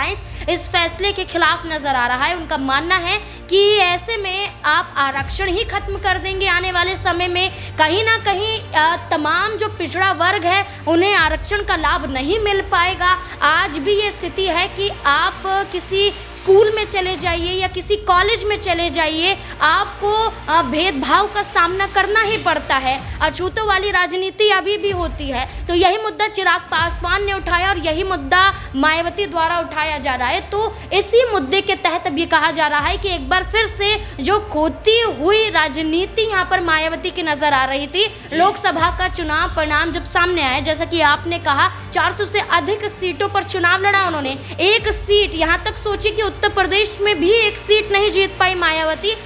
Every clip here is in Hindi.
अलायंस इस फैसले के खिलाफ नजर आ रहा है। उनका मानना है कि ऐसे में आप आरक्षण ही खत्म कर देंगे आने वाले समय में। कहीं ना कहीं तमाम जो पिछड़ा वर्ग है उन्हें आरक्षण का लाभ नहीं मिल पाएगा। आज भी ये स्थिति है कि आप किसी स्कूल में चले जाइए या किसी कॉलेज में चले जाइए, आपको भेदभाव का सामना करना ही पड़ता है। अछूतों वाली राजनीति अभी भी होती है। तो यही मुद्दा चिराग पासवान ने उठाया और यही मुद्दा मायावती द्वारा उठाया जा रहा है। तो इसी मुद्दे के तहत अब ये कहा जा रहा है कि एक बार फिर से जो खोती हुई राजनीति यहाँ पर मायावती की नजर आ रही थी, लोकसभा का चुनाव परिणाम जब सामने आया, जैसा कि आपने कहा 400 से अधिक सीटों पर चुनाव लड़ा उन्होंने, एक सीट, यहाँ तक सोचिए कि उत्तर प्रदेश में भी एक सीट नहीं जीत पाई मायावती।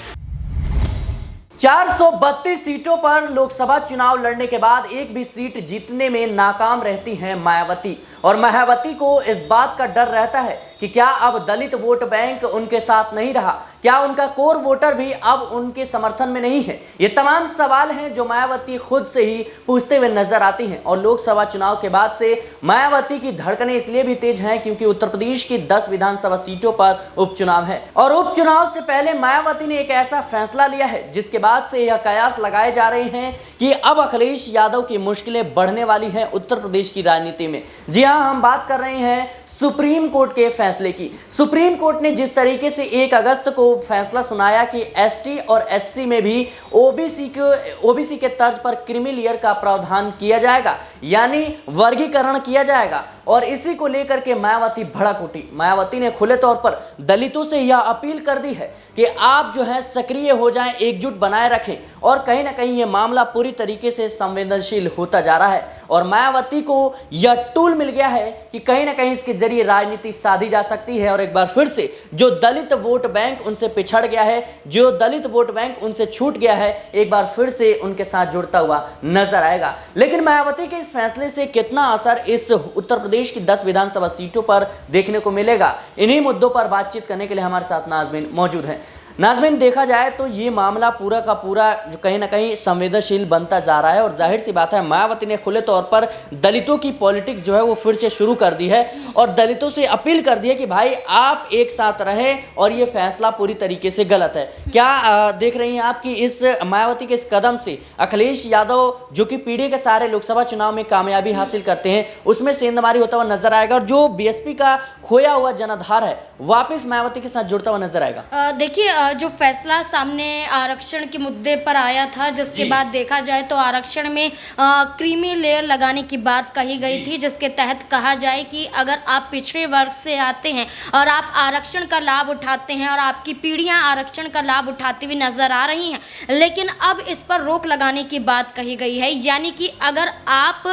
432 सीटों पर लोकसभा चुनाव लड़ने के बाद एक भी सीट जीतने में नाकाम रहती हैं मायावती। और मायावती को इस बात का डर रहता है कि क्या अब दलित वोट बैंक उनके साथ नहीं रहा, क्या उनका कोर वोटर भी अब उनके समर्थन में नहीं है। ये तमाम सवाल हैं जो मायावती खुद से ही पूछते हुए नजर आती हैं। और लोकसभा चुनाव के बाद से मायावती की धड़कनें इसलिए भी तेज हैं क्योंकि उत्तर प्रदेश की 10 विधानसभा सीटों पर उपचुनाव है। और उपचुनाव से पहले मायावती ने एक ऐसा फैसला लिया है जिसके बाद से यह कयास लगाए जा रहे हैं कि अब अखिलेश यादव की मुश्किलें बढ़ने वाली हैं उत्तर प्रदेश की राजनीति में। जी हां, हम बात कर रहे हैं सुप्रीम कोर्ट के फैसले की। सुप्रीम कोर्ट ने जिस तरीके से 1 अगस्त को फैसला सुनाया कि एसटी और एससी में भी ओबीसी के तर्ज पर क्रीमी लेयर का प्रावधान किया जाएगा, यानी वर्गीकरण किया जाएगा। और इसी को लेकर के मायावती भड़क उठी। मायावती ने खुले तौर पर दलितों से यह अपील कर दी है कि आप जो है सक्रिय हो जाएं, एकजुट बनाए रखें। और कहीं ना कहीं यह मामला पूरी तरीके से संवेदनशील होता जा रहा है और मायावती को यह टूल मिल गया है कि कहीं ना कहीं इसके जरिए राजनीति साधी जा सकती है। और एक बार फिर से जो दलित वोट बैंक उनसे पिछड़ गया है, जो दलित वोट बैंक उनसे छूट गया है, एक बार फिर से उनके साथ जुड़ता हुआ नजर आएगा। लेकिन मायावती के इस फैसले से कितना असर इस उत्तर प्रदेश की 10 विधानसभा सीटों पर देखने को मिलेगा, इन्हीं मुद्दों पर बातचीत करने के लिए हमारे साथ नाज़मीन मौजूद हैं। नाज़मीन, देखा जाए तो ये मामला पूरा का पूरा जो कहीं ना कहीं संवेदनशील बनता जा रहा है और जाहिर सी बात है मायावती ने खुले तौर पर दलितों की पॉलिटिक्स जो है वो फिर से शुरू कर दी है और दलितों से अपील कर दी है कि भाई आप एक साथ रहें और ये फैसला पूरी तरीके से गलत है। क्या देख रही हैं आप कि इस मायावती के इस कदम से अखिलेश यादव जो कि पीढ़ी के सारे लोकसभा चुनाव में कामयाबी हासिल करते हैं उसमें सेंधमारी होता हुआ नजर आएगा और जो बीएसपी का खोया हुआ जनाधार है वापस मायावती के साथ जुड़ता हुआ नजर आएगा? देखिए, जो फैसला सामने आरक्षण के मुद्दे पर आया था, जिसके बाद देखा जाए तो आरक्षण में क्रीमी लेयर लगाने की बात कही गई थी, जिसके तहत कहा जाए कि अगर आप पिछड़े वर्ग से आते हैं और आप आरक्षण का लाभ उठाते हैं और आपकी पीढ़ियां आरक्षण का लाभ उठाती हुई नजर आ रही हैं, लेकिन अब इस पर रोक लगाने की बात कही गई है। यानी कि अगर आप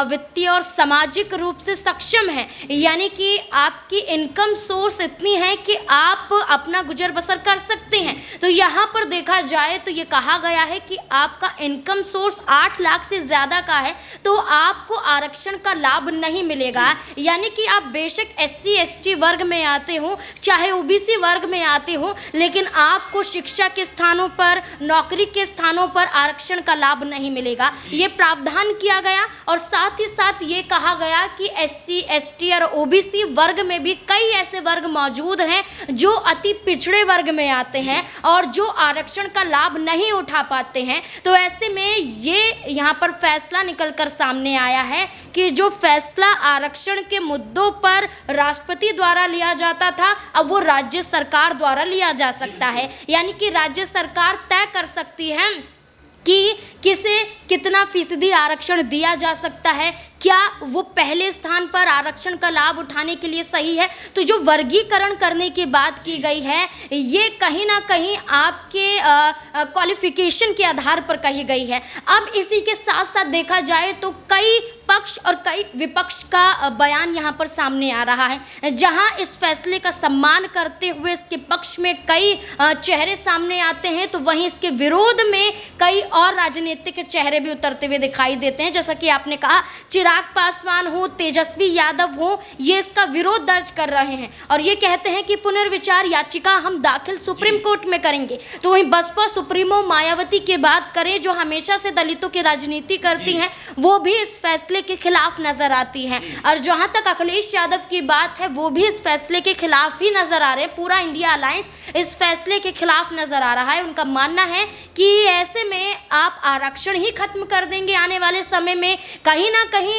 वित्तीय और सामाजिक रूप से सक्षम हैं, यानी कि आपकी इनकम सोर्स इतनी है कि आप अपना गुजर बसर कर सकते हैं, तो यहाँ पर देखा जाए तो ये कहा गया है कि आपका इनकम सोर्स 8 लाख से ज़्यादा का है तो आपको आरक्षण का लाभ नहीं मिलेगा। यानी कि आप बेशक SC ST वर्ग में आते हो, चाहे OBC वर्ग में आते हो, लेकिन आपको शिक्षा के स्थानों पर, नौकरी के स्थानों पर आरक्षण का लाभ नहीं मिलेगा। ये प्रावधान किया गया और साथ ही साथ ये कहा गया कि SC ST और OBC वर्ग में भी कई ऐसे वर्ग मौजूद हैं जो अति पिछड़े वर्ग में आते हैं और जो आरक्षण का लाभ नहीं उठा पाते हैं। तो ऐसे में ये यहाँ पर फैसला निकलकर सामने आया है कि जो फैसला आरक्षण के मुद्दों पर राष्ट्रपति द्वारा लिया जाता था, अब वो राज्य सरकार द्वारा लिया जा सकता है। यानी कि राज्य सरकार तय कर सकती है कि किसे कितना फीसदी आरक्षण दिया जा सकता है, क्या वो पहले स्थान पर आरक्षण का लाभ उठाने के लिए सही है। तो जो वर्गीकरण करने की बात की गई है ये कहीं ना कहीं आपके क्वालिफिकेशन के आधार पर कही गई है। अब इसी के साथ साथ देखा जाए तो कई पक्ष और कई विपक्ष का बयान यहाँ पर सामने आ रहा है, जहाँ इस फैसले का सम्मान करते हुए इसके पक्ष में कई चेहरे सामने आते हैं, तो वहीं इसके विरोध में कई और राजनीतिक चेहरे भी उतरते हुए दिखाई देते हैं। जैसा कि आपने कहा, चिराग चिराग पासवान हो, तेजस्वी यादव हो, ये इसका विरोध दर्ज कर रहे हैं और ये कहते हैं कि पुनर्विचार याचिका हम दाखिल सुप्रीम कोर्ट में करेंगे। तो वहीं बसपा सुप्रीमो मायावती की बात करें, जो हमेशा से दलितों की राजनीति करती हैं, वो भी इस फैसले के खिलाफ नजर आती हैं। और जहां तक अखिलेश यादव की बात है, वो भी इस फैसले के खिलाफ ही नजर आ रहे हैं। पूरा इंडिया अलायंस इस फैसले के खिलाफ नजर आ रहा है। उनका मानना है कि ऐसे में आप आरक्षण ही खत्म कर देंगे आने वाले समय में। कहीं ना कहीं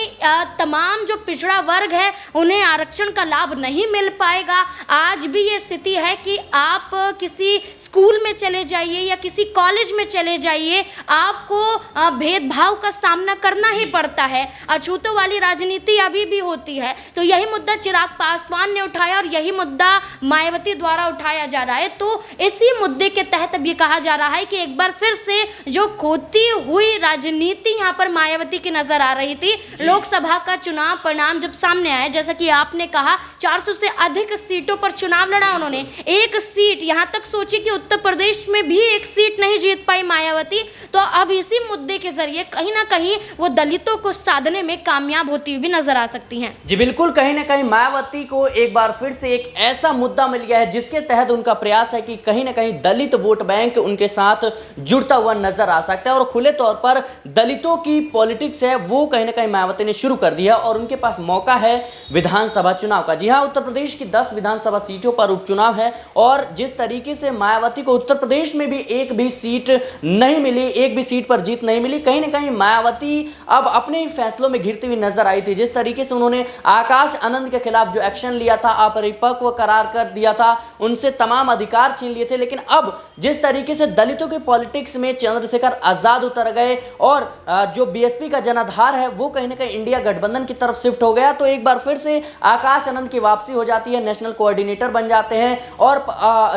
तमाम जो पिछड़ा वर्ग है उन्हें आरक्षण का लाभ नहीं मिल पाएगा। आज भी ये स्थिति है कि आप किसी स्कूल में चले जाइए या किसी कॉलेज में चले जाइए, आपको भेदभाव का सामना करना ही पड़ता है। अछूतों वाली राजनीति अभी भी होती है। तो यही मुद्दा चिराग पासवान ने उठाया और यही मुद्दा मायावती द्वारा उठाया जा रहा है। तो इसी मुद्दे के तहत अब ये कहा जा रहा है कि एक बार फिर से जो खोती हुई राजनीति यहाँ पर मायावती की नजर आ रही थी, लोकसभा का चुनाव परिणाम जब सामने आया, जैसा कि आपने कहा 400 से अधिक सीटों पर चुनाव लड़ा उन्होंने, एक सीट, यहाँ तक सोचिए कि उत्तर प्रदेश में भी एक सीट नहीं जीत पाई मायावती। तो अब इसी मुद्दे के जरिए कहीं ना कहीं वो दलितों को साधने में कामयाब होती हुई भी नजर आ सकती हैं। जी बिल्कुल, कहीं ना कहीं मायावती को एक बार फिर से एक ऐसा मुद्दा मिल गया है जिसके तहत उनका प्रयास है कि कहीं ना कहीं दलित वोट बैंक उनके साथ जुड़ता हुआ नजर आ सकता है। और खुले तौर पर दलितों की पॉलिटिक्स है वो कहीं ना कहीं मायावती ने शुरू कर दिया और उनके पास मौका है विधानसभा चुनाव का। जी हाँ, उत्तर प्रदेश की 10 विधानसभा सीटों पर उपचुनाव है और जिस तरीके से मायावती को उत्तर प्रदेश में भी एक भी सीट नहीं मिली, एक भी सीट पर जीत नहीं मिली, कहीं ना कहीं मायावती अब अपने ही फैसलों में घिरती हुई नजर आई थी। जिस तरीके से उन्होंने आकाश आनंद के खिलाफ जो एक्शन लिया था, अपरिपक्व करार कर दिया था, उनसे तमाम अधिकार छीन लिए थे, लेकिन अब जिस तरीके से दलितों के पॉलिटिक्स में चंद्रशेखर आजाद उतर गए और जो बीएसपी का जनाधार है वो कहीं ना कहीं इंडिया गठबंधन की तरफ शिफ्ट हो गया, तो एक बार फिर से आकाश आनंद की वापसी हो जाती है, नेशनल कोऑर्डिनेटर बन जाते हैं और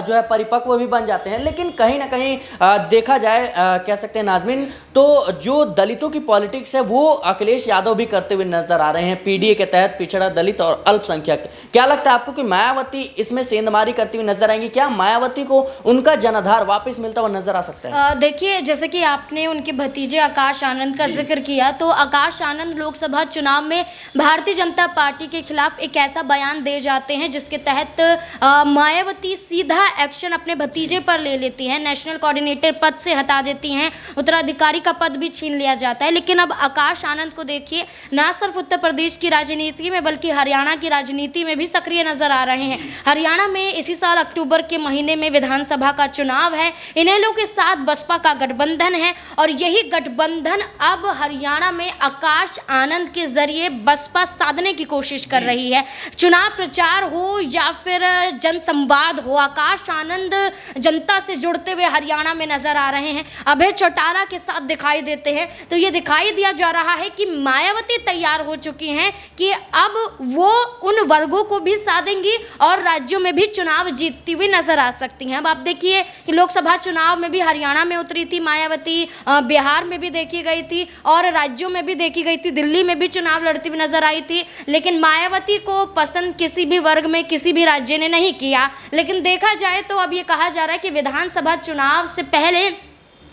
जो है परिपक्व भी बन जाते हैं। लेकिन कहीं ना कहीं देखा जाए, कह सकते हैं नाज़मीन, तो जो दलितों की पॉलिटिक्स है वो अखिलेश यादव भी करते हुए नजर आ रहे हैं, पीडीए के तहत पिछड़ा दलित और अल्पसंख्यक। क्या लगता है आपको कि मायावती इसमें सेंधमारी करती हुई नजर आएंगी? क्या मायावती को उनका जनाधार वापस मिलता हुआ नजर आ सकता है? देखिए, जैसे कि आपने उनके भतीजे आकाश आनंद का जिक्र किया, तो आकाश आनंद लोकसभा चुनाव में भारतीय जनता पार्टी के खिलाफ एक ऐसा बयान दे जाते हैं जिसके तहत मायावती सीधा एक्शन अपने भतीजे पर ले लेती हैं, नेशनल कोऑर्डिनेटर पद से हटा देती हैं, उत्तराधिकारी का पद भी छीन लिया जाता है। लेकिन अब आकाश आनंद को देखिए, ना सिर्फ उत्तर प्रदेश की राजनीति में बल्कि हरियाणा की राजनीति में भी सक्रिय नजर आ रहे हैं। हरियाणा में इसी साल अक्टूबर के महीने में विधानसभा का चुनाव है, इन्हीं लोगों के साथ बसपा का गठबंधन है और यही गठबंधन अब हरियाणा में आकाश आनंद के जरिए बसपा साधने की कोशिश कर रही है। चुनाव प्रचार हो या फिर जनसंवाद हो, आकाश आनंद जनता से जुड़ते हुए हरियाणा में नजर आ रहे हैं, अभय चौटाला के साथ दिखाई देते हैं। तो ये दिखाई दिया जा रहा है कि मायावती तैयार हो चुकी हैं कि अब वो उन वर्गों को भी साधेंगी और राज्यों में भी चुनाव जीतती हुई नजर आ सकती हैं। अब आप देखिए कि लोकसभा चुनाव में भी हरियाणा में उतरी थी मायावती, बिहार में भी देखी गई थी और राज्यों में भी देखी गई थी, दिल्ली में भी चुनाव लड़ती हुई नजर आई थी। लेकिन मायावती को पसंद किसी भी वर्ग में किसी भी राज्य ने नहीं किया। लेकिन देखा जाए तो अब ये कहा जा रहा है कि विधानसभा चुनाव से पहले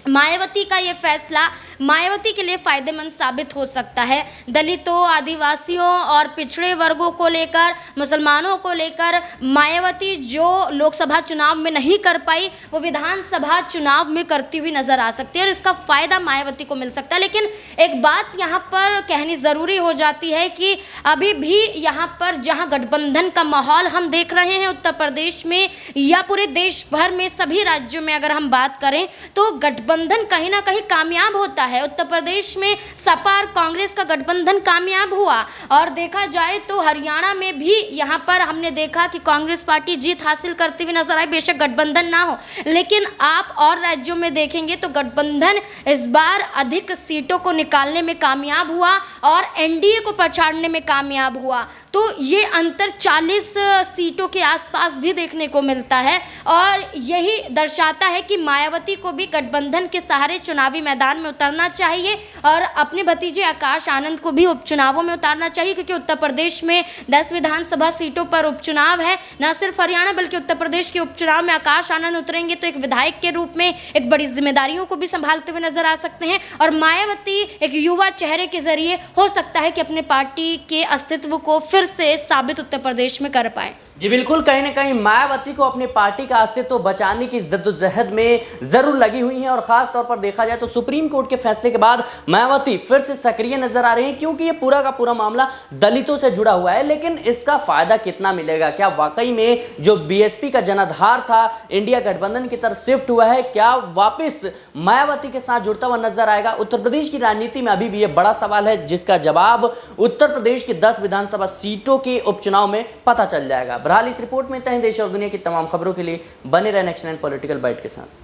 मायावती का ये फैसला मायावती के लिए फायदेमंद साबित हो सकता है। दलितों, आदिवासियों और पिछड़े वर्गों को लेकर, मुसलमानों को लेकर मायावती जो लोकसभा चुनाव में नहीं कर पाई वो विधानसभा चुनाव में करती हुई नजर आ सकती है और इसका फायदा मायावती को मिल सकता है। लेकिन एक बात यहाँ पर कहनी ज़रूरी हो जाती है कि अभी भी यहाँ पर जहाँ गठबंधन का माहौल हम देख रहे हैं उत्तर प्रदेश में या पूरे देश भर में सभी राज्यों में अगर हम बात करें तो गठबंधन कहीं ना कहीं कामयाब होता है। उत्तर प्रदेश में सपा और कांग्रेस का गठबंधन कामयाब हुआ और देखा जाए तो हरियाणा में भी यहाँ पर हमने देखा कि कांग्रेस पार्टी जीत हासिल करती हुई नजर आई, बेशक गठबंधन ना हो। लेकिन आप और राज्यों में देखेंगे तो गठबंधन इस बार अधिक सीटों को निकालने में कामयाब हुआ और एनडीए को पछाड़ने में कामयाब हुआ। तो ये अंतर 40 सीटों के आसपास भी देखने को मिलता है और यही दर्शाता है कि मायावती को भी गठबंधन के सहारे चुनावी मैदान में उतरना चाहिए और अपने भतीजे आकाश आनंद को भी उपचुनावों में उतारना चाहिए, क्योंकि उत्तर प्रदेश में 10 विधानसभा सीटों पर उपचुनाव है। न सिर्फ हरियाणा बल्कि उत्तर प्रदेश के उपचुनाव में आकाश आनंद उतरेंगे तो एक विधायक के रूप में एक बड़ी जिम्मेदारियों को भी संभालते हुए नजर आ सकते हैं और मायावती एक युवा चेहरे के जरिए हो सकता है कि अपने पार्टी के अस्तित्व को फिर से साबित उत्तर प्रदेश में कर पाए। जी बिल्कुल, कहीं ना कहीं मायावती को अपने पार्टी का अस्तित्व बचाने की जद्दोजहद में जरूर लगी हुई हैं और खास तौर पर देखा जाए तो सुप्रीम कोर्ट के फैसले के बाद मायावती फिर से सक्रिय नजर आ रही हैं, क्योंकि ये पूरा का पूरा मामला दलितों से जुड़ा हुआ है। लेकिन इसका फायदा कितना मिलेगा? क्या वाकई में जो बीएसपी का जनाधार था इंडिया गठबंधन की तरफ शिफ्ट हुआ है, क्या वापिस मायावती के साथ जुड़ता हुआ नजर आएगा? उत्तर प्रदेश की राजनीति में अभी भी ये बड़ा सवाल है, जिसका जवाब उत्तर प्रदेश की 10 विधानसभा सीटों के उपचुनाव में पता चल जाएगा। बहरहाल इस रिपोर्ट में तय देश और दुनिया की तमाम खबरों के लिए बने रहे नेक्स्ट 9 पॉलिटिकल बाइट के साथ।